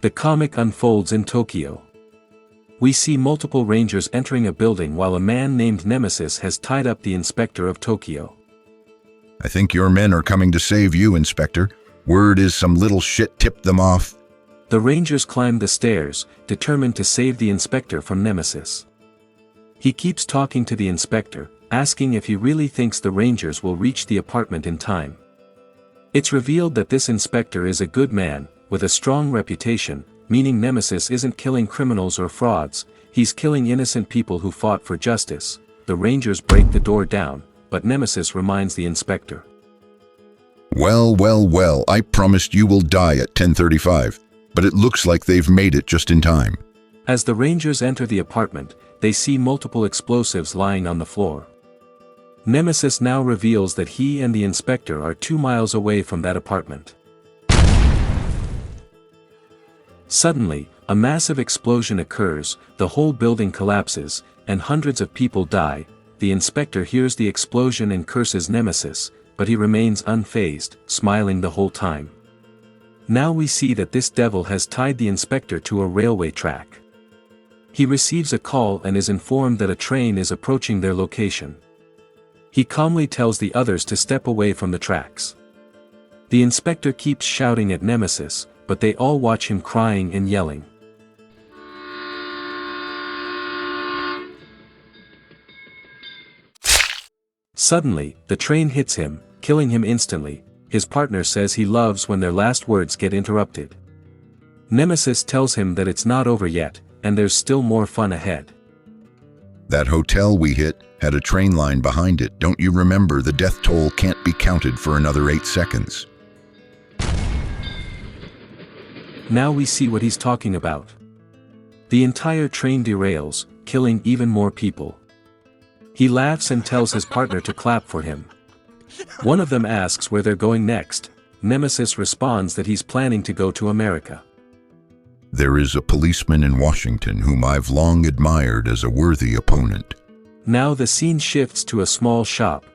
The comic unfolds in Tokyo. We see multiple rangers entering a building while a man named Nemesis has tied up the inspector of Tokyo. I think your men are coming to save you, Inspector. Word is some little shit tipped them off. The rangers climb the stairs, determined to save the inspector from Nemesis. He keeps talking to the inspector, asking if he really thinks the rangers will reach the apartment in time. It's revealed that this inspector is a good man, with a strong reputation, meaning Nemesis isn't killing criminals or frauds, he's killing innocent people who fought for justice. The rangers break the door down, but Nemesis reminds the inspector. Well, I promised you will die at 10:35, but it looks like they've made it just in time. As the rangers enter the apartment, they see multiple explosives lying on the floor. Nemesis now reveals that he and the inspector are 2 miles away from that apartment. Suddenly, a massive explosion occurs, the whole building collapses, and hundreds of people die. The inspector hears the explosion and curses Nemesis, but he remains unfazed, smiling the whole time. Now we see that this devil has tied the inspector to a railway track. He receives a call and is informed that a train is approaching their location. He calmly tells the others to step away from the tracks. The inspector keeps shouting at Nemesis, but they all watch him crying and yelling. Suddenly, the train hits him, killing him instantly. His partner says he loves when their last words get interrupted. Nemesis tells him that it's not over yet, and there's still more fun ahead. That hotel we hit had a train line behind it. Don't you remember? The death toll can't be counted for another 8 seconds. Now we see what he's talking about. The entire train derails, killing even more people. He laughs and tells his partner to clap for him. One of them asks where they're going next. Nemesis responds that he's planning to go to America. There is a policeman in Washington whom I've long admired as a worthy opponent. Now the scene shifts to a small shop,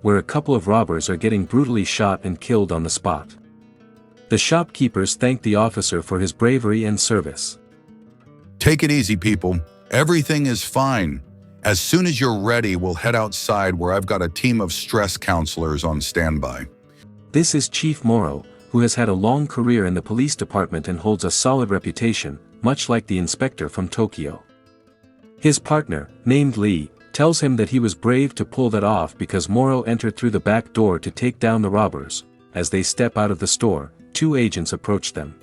where a couple of robbers are getting brutally shot and killed on the spot. The shopkeepers thank the officer for his bravery and service. Take it easy, people. Everything is fine. As soon as you're ready, we'll head outside where I've got a team of stress counselors on standby. This is Chief Morrow, who has had a long career in the police department and holds a solid reputation, much like the inspector from Tokyo. His partner, named Lee, tells him that he was brave to pull that off because Morrow entered through the back door to take down the robbers. As they step out of the store, 2 agents approach them.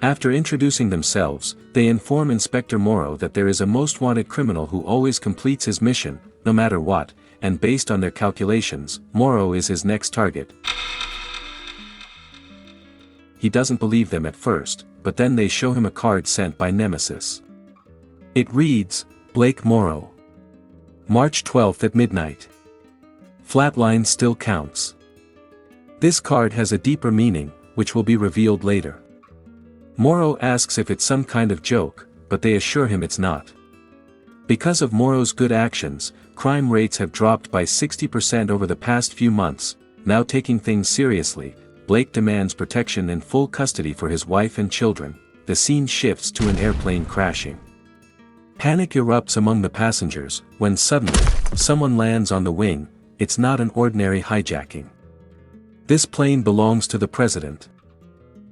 After introducing themselves, they inform Inspector Morrow that there is a most wanted criminal who always completes his mission, no matter what, and based on their calculations, Morrow is his next target. He doesn't believe them at first, but then they show him a card sent by Nemesis. It reads, Blake Morrow. March 12th at midnight. Flatline still counts. This card has a deeper meaning, which will be revealed later. Morrow asks if it's some kind of joke, but they assure him it's not. Because of Morrow's good actions, crime rates have dropped by 60% over the past few months. Now taking things seriously, Blake demands protection and full custody for his wife and children. The scene shifts to an airplane crashing. Panic erupts among the passengers, when suddenly, someone lands on the wing. It's not an ordinary hijacking. This plane belongs to the president.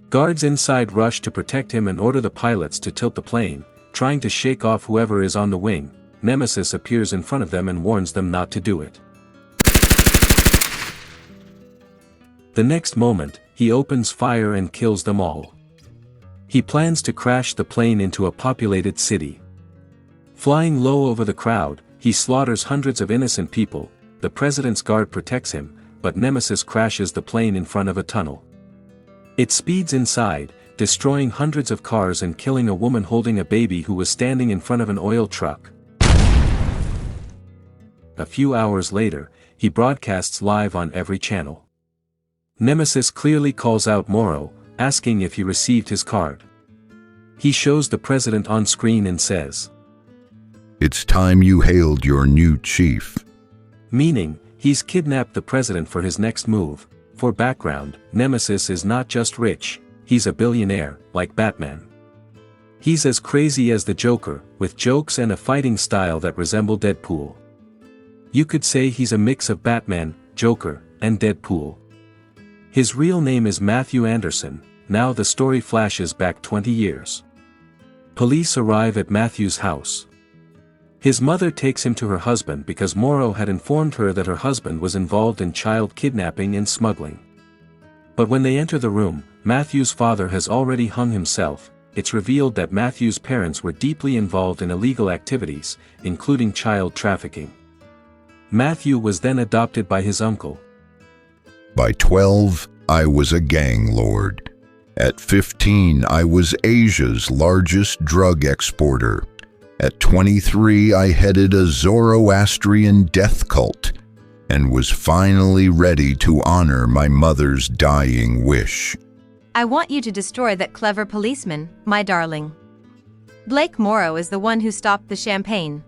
Guards inside rush to protect him and order the pilots to tilt the plane, trying to shake off whoever is on the wing. Nemesis appears in front of them and warns them not to do it. The next moment, he opens fire and kills them all. He plans to crash the plane into a populated city. Flying low over the crowd, he slaughters hundreds of innocent people. The president's guard protects him, but Nemesis crashes the plane in front of a tunnel. It speeds inside, destroying hundreds of cars and killing a woman holding a baby who was standing in front of an oil truck. A few hours later, he broadcasts live on every channel. Nemesis clearly calls out Morrow, asking if he received his card. He shows the president on screen and says, It's time you hailed your new chief. Meaning, he's kidnapped the president for his next move. For background, Nemesis is not just rich, he's a billionaire, like Batman. He's as crazy as the Joker, with jokes and a fighting style that resemble Deadpool. You could say he's a mix of Batman, Joker, and Deadpool. His real name is Mathew Anderson. Now the story flashes back 20 years. Police arrive at Mathew's house. His mother takes him to her husband because Morrow had informed her that her husband was involved in child kidnapping and smuggling. But when they enter the room, Mathew's father has already hung himself. It's revealed that Mathew's parents were deeply involved in illegal activities, including child trafficking. Mathew was then adopted by his uncle. By 12, I was a gang lord. At 15, I was Asia's largest drug exporter. At 23, I headed a Zoroastrian death cult and was finally ready to honor my mother's dying wish. I want you to destroy that clever policeman, my darling. Blake Morrow is the one who stopped the champagne.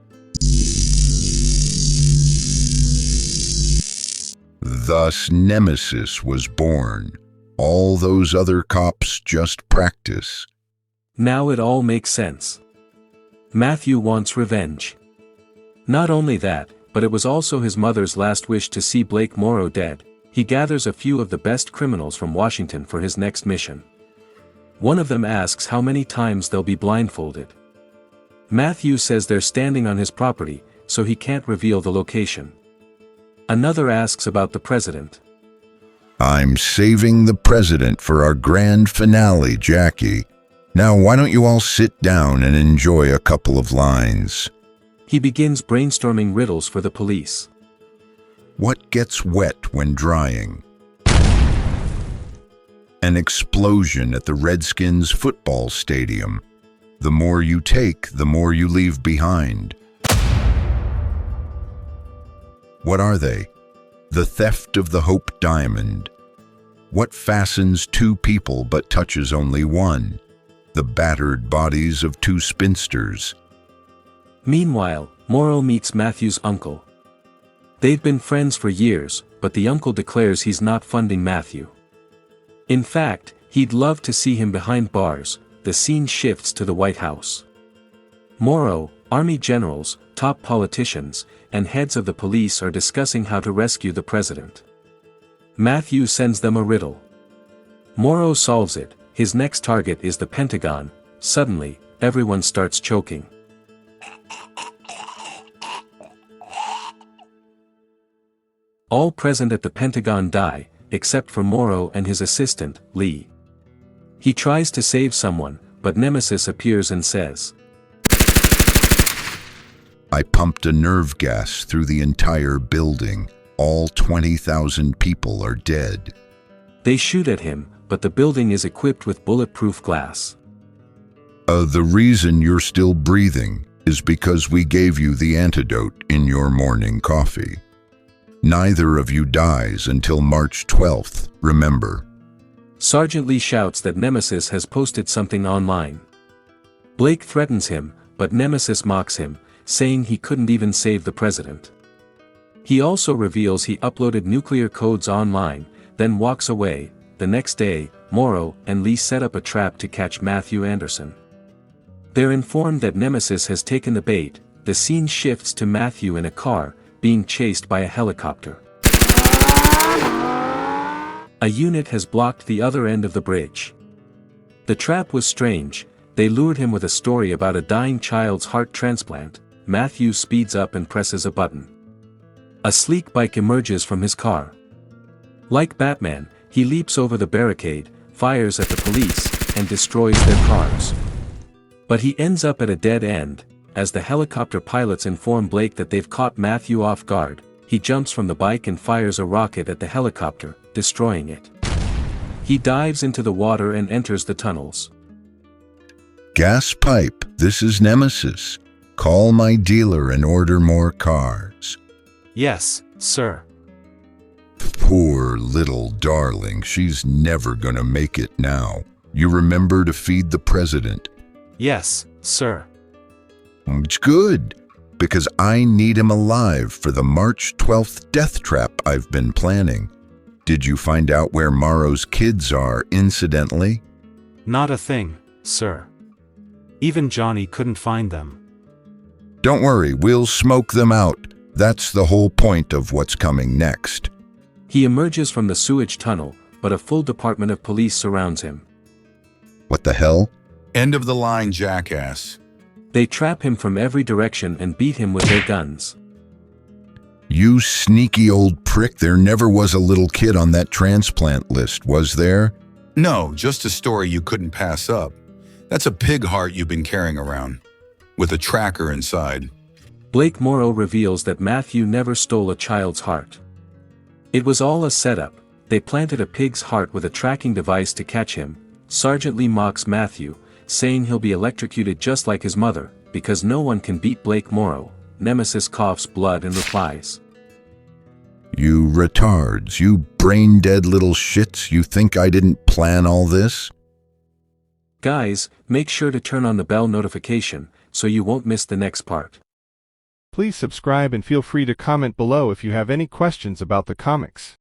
Thus Nemesis was born. All those other cops just practice. Now it all makes sense. Mathew wants revenge. Not only that, but it was also his mother's last wish to see Blake Morrow dead. He gathers a few of the best criminals from Washington for his next mission. One of them asks how many times they'll be blindfolded. Mathew says they're standing on his property, so he can't reveal the location. Another asks about the president. I'm saving the president for our grand finale, Jackie. Now why don't you all sit down and enjoy a couple of lines? He begins brainstorming riddles for the police. What gets wet when drying? An explosion at the Redskins football stadium. The more you take, the more you leave behind. What are they? The theft of the Hope Diamond. What fastens two people but touches only one? The battered bodies of two spinsters. Meanwhile, Morrow meets Mathew's uncle. They've been friends for years, but the uncle declares he's not funding Mathew. In fact, he'd love to see him behind bars. The scene shifts to the White House. Morrow, army generals, top politicians, and heads of the police are discussing how to rescue the president. Mathew sends them a riddle. Morrow solves it. His next target is the Pentagon. Suddenly, everyone starts choking. All present at the Pentagon die, except for Morrow and his assistant, Lee. He tries to save someone, but Nemesis appears and says, I pumped a nerve gas through the entire building. All 20,000 people are dead. They shoot at him, but the building is equipped with bulletproof glass. The reason you're still breathing is because we gave you the antidote in your morning coffee. Neither of you dies until March 12th, remember. Sergeant Lee shouts that Nemesis has posted something online. Blake threatens him, but Nemesis mocks him, saying he couldn't even save the president. He also reveals he uploaded nuclear codes online, then walks away. The next day, Morrow and Lee set up a trap to catch Mathew Anderson. They're informed that Nemesis has taken the bait. The scene shifts to Mathew in a car, being chased by a helicopter. A unit has blocked the other end of the bridge. The trap was strange. They lured him with a story about a dying child's heart transplant. Mathew speeds up and presses a button. A sleek bike emerges from his car. Like Batman, he leaps over the barricade, fires at the police, and destroys their cars. But he ends up at a dead end. As the helicopter pilots inform Blake that they've caught Mathew off guard, he jumps from the bike and fires a rocket at the helicopter, destroying it. He dives into the water and enters the tunnels. Gas pipe, this is Nemesis. Call my dealer and order more cars. Yes, sir. Poor little darling, she's never gonna make it now. You remember to feed the president. Yes, sir. It's good, because I need him alive for the March 12th death trap I've been planning. Did you find out where Morrow's kids are, incidentally? Not a thing, sir. Even Johnny couldn't find them. Don't worry, we'll smoke them out. That's the whole point of what's coming next. He emerges from the sewage tunnel, but a full department of police surrounds him. What the hell? End of the line, jackass. They trap him from every direction and beat him with their guns. You sneaky old prick, there never was a little kid on that transplant list, was there? No, just a story you couldn't pass up. That's a pig heart you've been carrying around, with a tracker inside. Blake Morrow reveals that Mathew never stole a child's heart. It was all a setup. They planted a pig's heart with a tracking device to catch him. Sergeant Lee mocks Mathew, saying he'll be electrocuted just like his mother, because no one can beat Blake Morrow. Nemesis coughs blood and replies, You retards, you brain-dead little shits, you think I didn't plan all this? Guys, make sure to turn on the bell notification, so you won't miss the next part. Please subscribe and feel free to comment below if you have any questions about the comics.